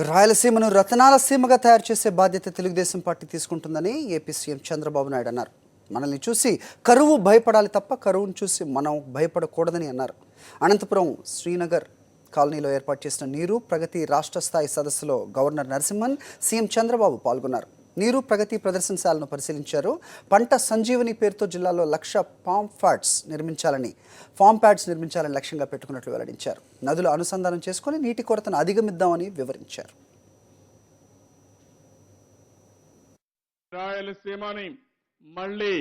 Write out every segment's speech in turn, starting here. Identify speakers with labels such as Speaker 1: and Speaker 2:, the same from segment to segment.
Speaker 1: రాయలసీమను రతనాల సీమగా తయారు చేసే బాధ్యత తెలుగుదేశం పార్టీ తీసుకుంటుందని ఏపీ సీఎం చంద్రబాబు నాయుడు అన్నారు. మనల్ని చూసి కరువు భయపడాలి తప్ప కరువును చూసి మనం భయపడకూడదని అన్నారు. అనంతపురం శ్రీనగర్ కాలనీలో ఏర్పాటు చేసిన నీరు ప్రగతి రాష్ట్ర స్థాయి సదస్సులో గవర్నర్ నరసింహన్, సీఎం చంద్రబాబు పాల్గొన్నారు. నీరు ప్రగతి ప్రదర్శనశాలను పరిశీలించారు. పంట సంజీవని పేరుతో జిల్లాలో 1,00,000 ఫామ్ ప్యాడ్స్ నిర్మించాలని లక్ష్యంగా పెట్టుకున్నట్లు వెల్లడించారు. నదుల అనుసంధానం చేసుకుని నీటి కొరతను అధిగమిద్దామని వివరించారు.
Speaker 2: రాయలసీమని మళ్ళీ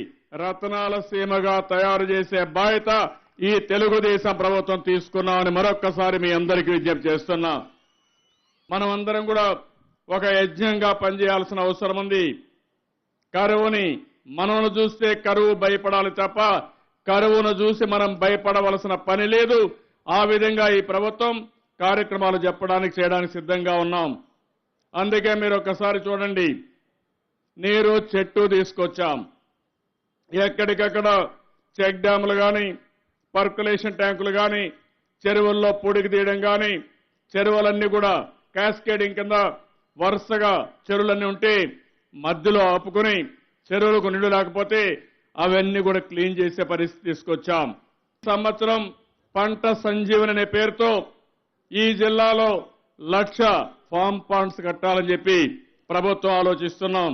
Speaker 2: రతనాల సీమగా తయారు చేసే బాధ్యత ఈ తెలుగుదేశం ప్రభుత్వం తీసుకున్నామని మరొక్కసారి మీ అందరికీ విజ్ఞప్తి చేస్తున్నా. మనం అందరం కూడా ఒక యజ్ఞంగా పనిచేయాల్సిన అవసరం ఉంది. కరువుని మనను చూస్తే కరువు భయపడాలి తప్ప కరువును చూసి మనం భయపడవలసిన పని లేదు. ఆ విధంగా ఈ ప్రభుత్వం కార్యక్రమాలు చేయడానికి సిద్ధంగా ఉన్నాం. అందుకే మీరు ఒకసారి చూడండి, నీరు చెట్టు తీసుకొచ్చాం. ఎక్కడికక్కడ చెక్ డ్యాములు కానీ, పర్కులేషన్ ట్యాంకులు కానీ, చెరువుల్లో పూడికి తీయడం కానీ, చెరువులన్నీ కూడా క్యాస్కేడింగ్ కింద వరుసగా చెరువులన్నీ ఉంటే మధ్యలో ఆపుకుని చెరువులకు నీళ్లు లేకపోతే అవన్నీ కూడా క్లీన్ చేసే పరిస్థితి తీసుకొచ్చాం. సంవత్సరం పంట సంజీవని అనే పేరుతో ఈ జిల్లాలో 1,00,000 ఫామ్ పాండ్స్ కట్టాలని చెప్పి ప్రభుత్వం ఆలోచిస్తున్నాం.